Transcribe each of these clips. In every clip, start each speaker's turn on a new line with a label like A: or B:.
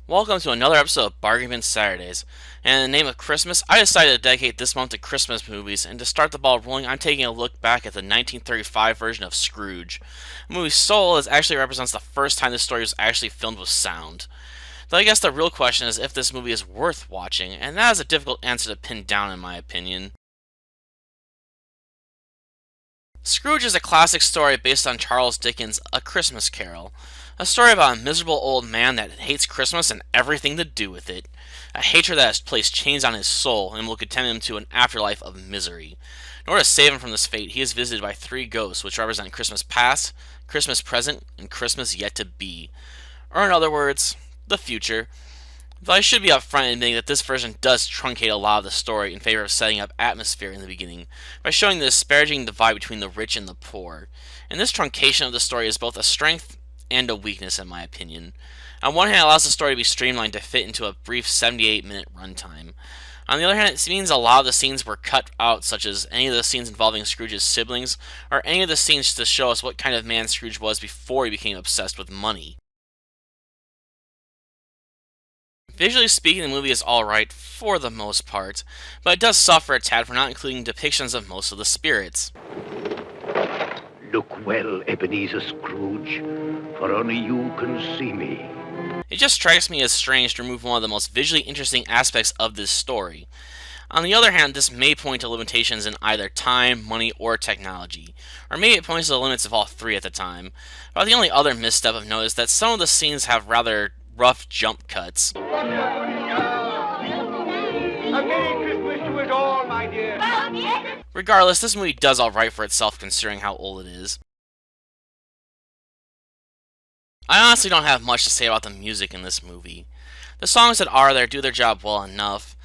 A: Welcome to another episode of Bargain Bin Saturdays. And in the name of Christmas, I decided to dedicate this month to Christmas movies, and to start the ball rolling, I'm taking a look back at the 1935 version of Scrooge. The movie Soul actually represents the first time this story was actually filmed with sound. Though I guess the real question is if this movie is worth watching, and that is a difficult answer to pin down in my opinion. Scrooge is a classic story based on Charles Dickens' A Christmas Carol. A story about a miserable old man that hates Christmas and everything to do with it. A hatred that has placed chains on his soul and will condemn him to an afterlife of misery. In order to save him from this fate, he is visited by three ghosts which represent Christmas past, Christmas present, and Christmas yet to be. Or in other words, the future. Though I should be upfront admitting that this version does truncate a lot of the story in favor of setting up atmosphere in the beginning, by showing the disparaging divide between the rich and the poor. And this truncation of the story is both a strength and a weakness in my opinion. On one hand, it allows the story to be streamlined to fit into a brief 78-minute runtime. On the other hand, it means a lot of the scenes were cut out, such as any of the scenes involving Scrooge's siblings, or any of the scenes to show us what kind of man Scrooge was before he became obsessed with money. Visually speaking, the movie is alright for the most part, but it does suffer a tad for not including depictions of most of the spirits.
B: Look well, Ebenezer Scrooge, for only you can see me.
A: It just strikes me as strange to remove one of the most visually interesting aspects of this story. On the other hand, this may point to limitations in either time, money, or technology, or maybe it points to the limits of all three at the time. But the only other misstep I've noticed is that some of the scenes have rather rough jump cuts.
C: A Merry Christmas to us all, my dear.
A: Regardless, this movie does alright for itself considering how old it is. I honestly don't have much to say about the music in this movie. The songs that are there do their job well enough,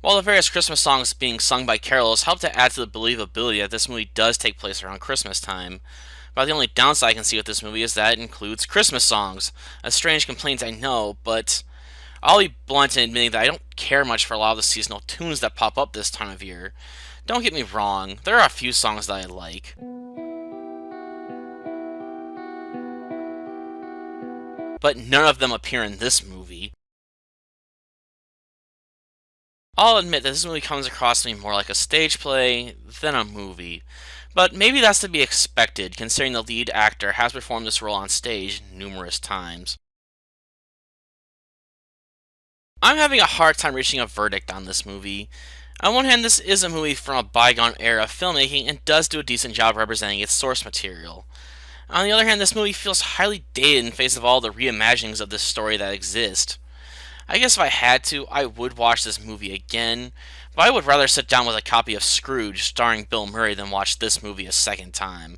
A: while the various Christmas songs being sung by carolers help to add to the believability that this movie does take place around Christmas time. But the only downside I can see with this movie is that it includes Christmas songs. A strange complaint, I know, but I'll be blunt in admitting that I don't care much for a lot of the seasonal tunes that pop up this time of year. Don't get me wrong, there are a few songs that I like. But none of them appear in this movie. I'll admit that this movie comes across to me more like a stage play than a movie. But maybe that's to be expected, considering the lead actor has performed this role on stage numerous times. I'm having a hard time reaching a verdict on this movie. On one hand, this is a movie from a bygone era of filmmaking and does do a decent job representing its source material. On the other hand, this movie feels highly dated in face of all the reimaginings of this story that exist. I guess if I had to, I would watch this movie again, but I would rather sit down with a copy of Scrooge starring Bill Murray than watch this movie a second time.